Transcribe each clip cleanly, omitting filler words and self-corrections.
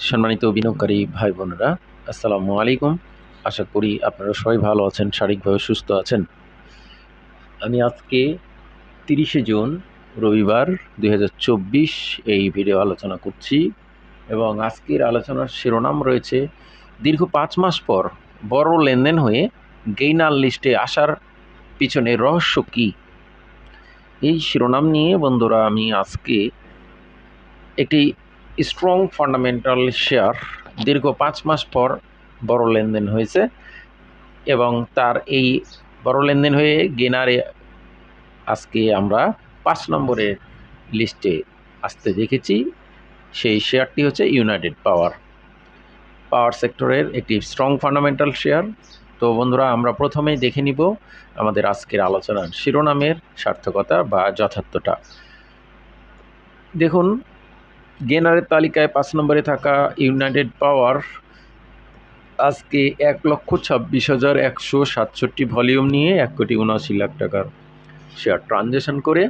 সম্মানিত বিনিয়োগকারী ভাই বোনেরা, আসসালামু আলাইকুম। আশা করি আপনারা সবাই ভালো আছেন, শারীরিকভাবে সুস্থ আছেন। আমি আজকে 30শে জুন রবিবার 2024 এই ভিডিও আলোচনা করছি এবং আজকের আলোচনার শিরোনাম রয়েছে দীর্ঘ 5 মাস পর বড় লেনদেন হয়ে গেইনার লিস্টে আসার পিছনে রহস্য কী? এই শিরোনাম নিয়ে বন্ধুরা আমি আজকে একটি স্ট্রং ফান্ডামেন্টাল শেয়ার দীর্ঘ 5 মাস পর বড় লেনদেন হয়েছে এবং তার এই বড় লেনদেন হয়ে গেনারে আজকে আমরা 5 নম্বরের লিস্টে আসতে দেখেছি। সেই শেয়ারটি হচ্ছে ইউনাইটেড পাওয়ার সেক্টরের একটি স্ট্রং ফান্ডামেন্টাল শেয়ার। তো বন্ধুরা আমরা প্রথমেই দেখে নিব আমাদের আজকের আলোচনার শিরোনামের সার্থকতা বা যথার্থতা। দেখুন, গেনারের তালিকায় 5 নম্বরে থাকা ইউনাইটেড পাওয়ার আজকে 1,26,167 ভলিউম নিয়ে 1,79,00,000 টাকার শেয়ার ট্রানজ্যাকশন করে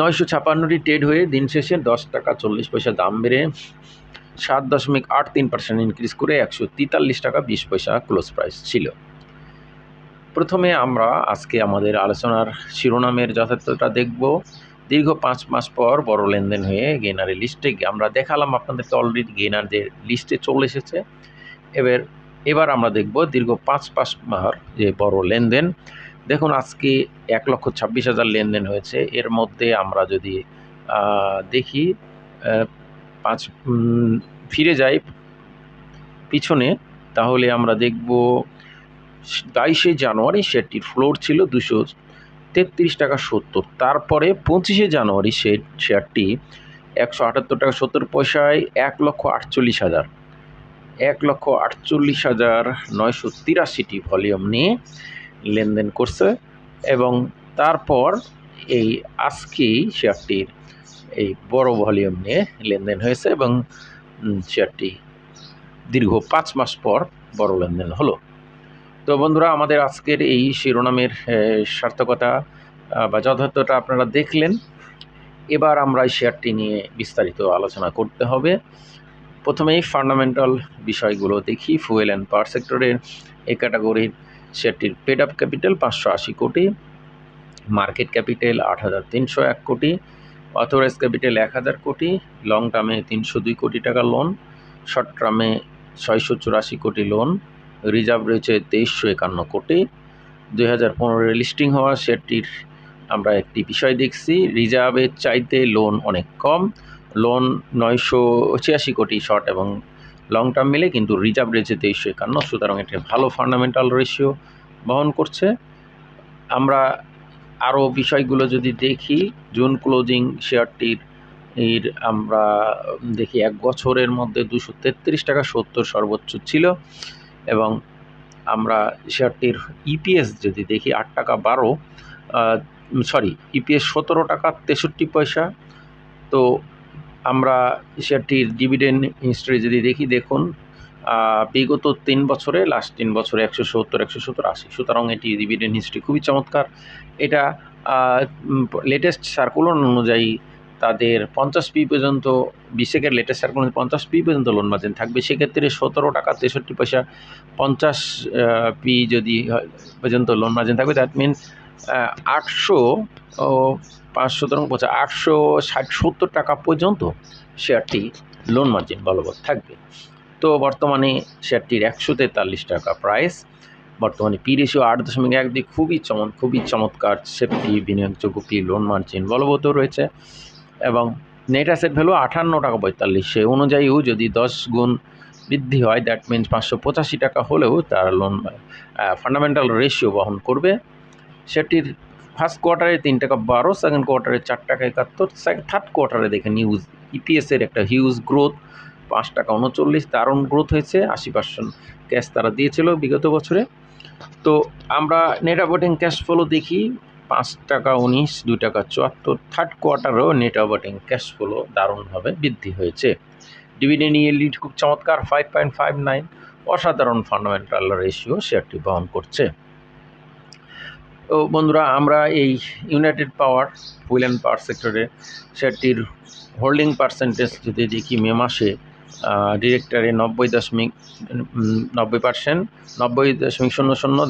956টি ট্রেড হয়ে দিন শেষে 10 টাকা 40 পয়সা দাম বেড়ে 7.83% ইনক্রিজ করে 143 টাকা 20 পয়সা ক্লোজ প্রাইস ছিল। প্রথমে আমরা আজকে আমাদের আলোচনার শিরোনামের যথার্থতা দেখব। দীর্ঘ 5 মাস পর বড় লেনদেন হয়ে গেনারের লিস্টে আমরা দেখালাম আপনাদেরকে, অলরেডি গেনারদের লিস্টে চলে এসেছে। এবার আমরা দেখব দীর্ঘ 5 মাস যে বড় লেনদেন। দেখুন, আজকে 1,26,000 লেনদেন হয়েছে। এর মধ্যে আমরা যদি দেখি ফিরে যাই পিছনে, তাহলে আমরা দেখব 22শে জানুয়ারি শেয়ারটির ফ্লোর ছিল 233 টাকা 70। তারপরে 25শে জানুয়ারি শেয়ারটি 178 টাকা 70 পয়সায় 1,48,983টি ভলিউম নিয়ে লেনদেন করছে এবং তারপর এই আজকেই শেয়ারটির এই বড় ভলিউম নিয়ে লেনদেন হয়েছে এবং শেয়ারটি দীর্ঘ 5 মাস পর বড় লেনদেন হলো। তো বন্ধুরা, আমাদের আজকের এই শিরোনামের সার্থকতা বা যথার্থতা আপনারা দেখলেন। এবার আমরা এই শেয়ারটি নিয়ে বিস্তারিত আলোচনা করতে হবে। প্রথমেই ফান্ডামেন্টাল বিষয়গুলো দেখি। ফুয়েল অ্যান্ড পাওয়ার সেক্টরের এই ক্যাটাগরির শেয়ারটির পেড আপ ক্যাপিটাল 580 কোটি, মার্কেট ক্যাপিটাল 8,301 কোটি, অথরাইজ ক্যাপিটাল 1,000 কোটি, লং টার্মে 302 কোটি টাকা লোন, শর্ট টার্মে 684 কোটি লোন, রিজার্ভ রয়েছে 2351 কোটি। 2015 লিস্টিং হওয়া শেয়ারটির আমরা একটি বিষয় দেখছি, রিজার্ভের চাইতে লোন অনেক কম। লোন 986 কোটি শর্ট এবং লং টার্ম মিলে, কিন্তু রিজার্ভ রয়েছে 2351, সুতরাং এটা ভালো ফান্ডামেন্টাল রেশিও বহন করছে। আমরা আরও বিষয়গুলো যদি দেখি, জুন ক্লোজিং শেয়ারটির আমরা দেখি 1 বছরের মধ্যে 233 টাকা 70 সর্বোচ্চ ছিল এবং আমরা শেয়ারটির ইপিএস যদি দেখি 8 টাকা 12, ইপিএস 17 টাকা 63 পয়সা। তো আমরা শেয়ারটির ডিভিডেন্ড হিস্ট্রি যদি দেখি, দেখুন বিগত 3 বছরে, লাস্ট 3 বছরে 170, 80, সুতরাং এটি ডিভিডেন্ড হিস্ট্রি খুবই চমৎকার। এটা লেটেস্ট সার্কুলার অনুযায়ী তাদের 50p পর্যন্ত, বিশেকের লেটেস্ট সার্কুলার 50p পর্যন্ত লোন মার্জিন থাকবে। সেক্ষেত্রে 17 টাকা 63 পয়সা 50p যদি পর্যন্ত লোন মার্জিন থাকবে, দ্যাট মিনস 860-70 টাকা পর্যন্ত শেয়ারটি লোন মার্জিন বলবৎ থাকবে। তো বর্তমানে শেয়ারটির 143 টাকা প্রাইস, বর্তমানে পি রেশিও 8.12, খুবই চমৎকার সেফটি বিনিয়োগযোগ্য পি লোন মার্জিন বলবৎ রয়েছে এবং নেট অ্যাসেট ভ্যালু 58 টাকা 45। সে অনুযায়ীও যদি 10 গুণ বৃদ্ধি হয়, দ্যাট মিনস 585 টাকা হলেও তার লোন ফান্ডামেন্টাল রেশিও বহন করবে। সেটির ফার্স্ট কোয়ার্টারে 3 টাকা 12, সেকেন্ড কোয়ার্টারে 4 টাকা 71, থার্ড কোয়ার্টারে দেখেন ইপিএসের একটা হিউজ গ্রোথ, 5 টাকা 39, দারুণ গ্রোথ হয়েছে। 80% ক্যাশ তারা দিয়েছিল বিগত বছরে। তো আমরা নেট অপারেটিং ক্যাশ ফ্লো দেখি, 5 টাকা 19, 2 টাকা 74, থার্ড কোয়ার্টারেও নেট অপারেটিং ক্যাশ ফ্লো দারুণভাবে বৃদ্ধি হয়েছে। ডিভিডেন্ড ইয়েল্ড খুব চমৎকার 5.59, অসাধারণ ফান্ডামেন্টাল রেশিও শেয়ারটি বহন করছে। তো বন্ধুরা, আমরা এই United power wheel and power সেক্টরে শেয়ারটির হোল্ডিং পার্সেন্টেজ যদি দেখি, মে মাসে ডিরেক্টরে 90%, 90.00,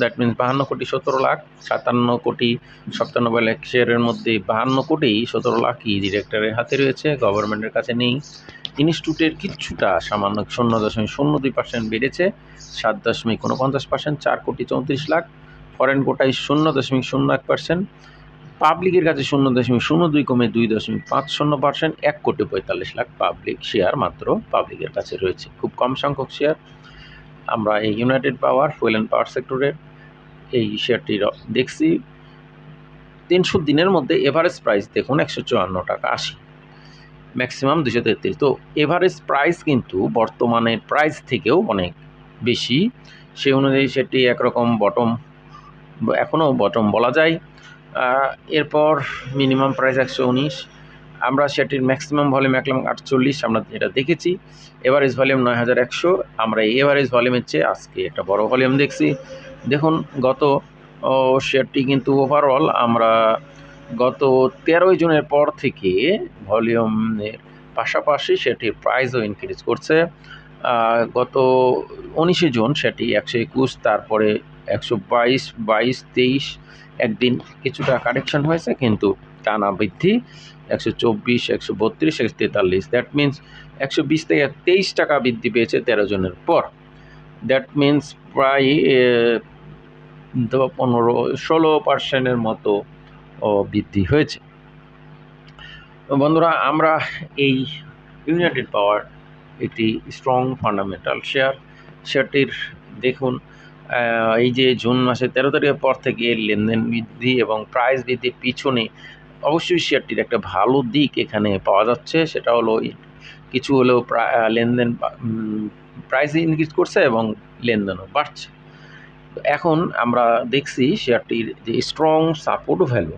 দ্যাট মিনস 52,17,00,000, 57,57,00,000 শেয়ারের মধ্যে 52,17,00,000ই ডিরেক্টরের হাতে রয়েছে, গভর্নমেন্টের কাছে নেই। ইনস্টিটিউটের কিছুটা সামান্য 0.02% বেড়েছে, 7.49%, 4,34,00,000। ফরেন কোটায় 0.01%, পাবলিকের কাছে 0.02 কমে 2.50%, 1,45,00,000 পাবলিক শেয়ার মাত্র পাবলিকের কাছে রয়েছে, খুব কম সংখ্যক শেয়ার। আমরা এই United power wheel and power সেক্টরের এই শেয়ারটি দেখছি 300 দিনের মধ্যে এভারেজ প্রাইস দেখুন 154.80 টাকা, ম্যাক্সিমাম 233। তো এভারেজ প্রাইস কিন্তু বর্তমানের প্রাইস থেকেও অনেক বেশি, সেই অনুযায়ী সেটি একরকম বটম, এখনও বটম বলা যায়। এরপর মিনিমাম প্রাইস 119, আমরা সেটির ম্যাক্সিমাম ভলিউম 1,48,00,000 আমরা এটা দেখেছি, এভারেজ ভলিউম 9,100। আমরা এই এভারেজ ভলিউমের চেয়ে আজকে একটা বড় ভলিউম দেখছি। দেখুন গত শেয়ারটি কিন্তু ওভারঅল আমরা গত 13 জুনের পর থেকে ভলিউমের পাশাপাশি সেটির প্রাইসও ইনক্রিজ করছে। গত 19 জুন সেটি 121, তারপরে 122, 22, 23, একদিন কিছুটা কারেকশন হয়েছে, কিন্তু টানা বৃদ্ধি 124, 132, 143, দ্যাট মিনস 120 থেকে 23 টাকা বৃদ্ধি পেয়েছে 13 জনের পর। দ্যাট মিনস প্রায় 15-16% মতো বৃদ্ধি হয়েছে। বন্ধুরা, আমরা এই ইউনাইটেড পাওয়ার একটি স্ট্রং ফান্ডামেন্টাল শেয়ারটির দেখুন এই যে জুন মাসের 13 তারিখের পর থেকে লেনদেন বৃদ্ধি এবং প্রাইস বৃদ্ধির পিছনে অবশ্যই শেয়ারটির একটা ভালো দিক এখানে পাওয়া যাচ্ছে, সেটা হলো কিছু হলেও লেনদেন প্রাইস ইনক্রিজ করছে এবং লেনদেনও বাড়ছে। এখন আমরা দেখছি শেয়ারটির যে স্ট্রং সাপোর্ট ভ্যালু,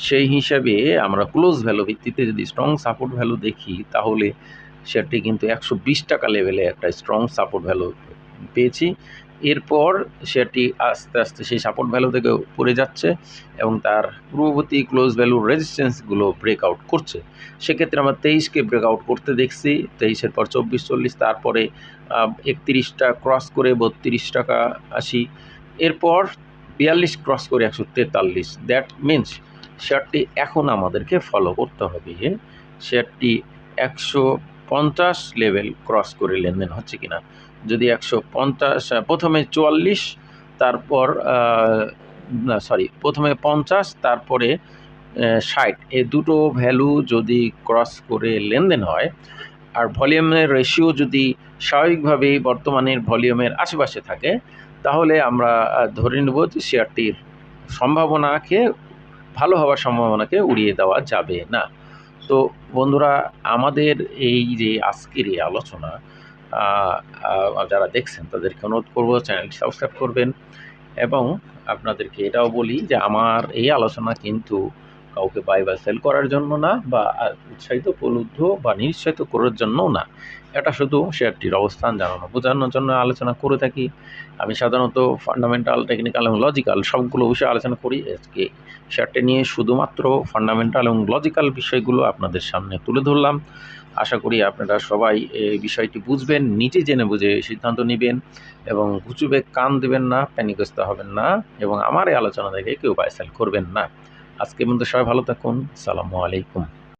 সেই হিসাবে আমরা ক্লোজ ভ্যালু ভিত্তিতে যদি স্ট্রং সাপোর্ট ভ্যালু দেখি, তাহলে শেয়ারটি কিন্তু 120 টাকা লেভেলে একটা স্ট্রং সাপোর্ট ভ্যালু পেয়েছি। এরপর শেয়ারটি আস্তে আস্তে সেই সাপোর্ট ভ্যালু থেকে পড়ে যাচ্ছে এবং তার পূর্ববর্তী ক্লোজ ভ্যালুর রেজিস্ট্যান্সগুলো ব্রেকআউট করছে। সেক্ষেত্রে আমরা 23কে ব্রেকআউট করতে দেখছি, 23-এর পর 24-40, তারপরে 31টা ক্রস করে 32 টাকা 80, এরপর 42 ক্রস করে 143। দ্যাট মিনস শেয়ারটি এখন আমাদেরকে ফলো করতে হবে, শেয়ারটি 150 লেভেল ক্রস করে লেনদেন হচ্ছে কিনা। যদি 150, প্রথমে 44, তারপর প্রথমে 50, তারপরে 60, এই দুটো ভ্যালু যদি ক্রস করে লেনদেন হয় আর ভলিউমের রেশিও যদি স্বাভাবিকভাবেই বর্তমানের ভলিউমের আশেপাশে থাকে, তাহলে আমরা ধরে নেব যে শেয়ারটির সম্ভাবনাকে, ভালো হওয়ার সম্ভাবনাকে উড়িয়ে দেওয়া যাবে না। তো বন্ধুরা, আমাদের এই যে আজকের এই আলোচনা যারা দেখছেন তাদেরকে অনুরোধ করবো চ্যানেলটি সাবস্ক্রাইব করবেন, এবং আপনাদেরকে এটাও বলি যে আমার এই আলোচনা কিন্তু কাউকে বাই বা সেল করার জন্য না, বা উৎসাহিত, প্রলুব্ধ বা নিরুৎসাহিত করার জন্যও না, এটা শুধু শেয়ারটির অবস্থান জানানো বোঝানোর জন্য আলোচনা করে থাকি। আমি সাধারণত ফান্ডামেন্টাল, টেকনিক্যাল এবং লজিক্যাল সবগুলো বিষয়ে আলোচনা করি। আজকে শেয়ারটি নিয়ে শুধুমাত্র ফান্ডামেন্টাল এবং লজিক্যাল বিষয়গুলো আপনাদের সামনে তুলে ধরলাম। আশা করি আপনারা সবাই এই বিষয়টি বুঝবেন, নিজে জেনে বুঝে সিদ্ধান্ত নেবেন এবং গুজবে কান দেবেন না, প্যানিকগ্রস্ত হবেন না, এবং আমার এই আলোচনা দেখে কেউ বাই সেল করবেন না। আজকে পর্যন্ত সবাই ভালো থাকুন। আসসালামু আলাইকুম।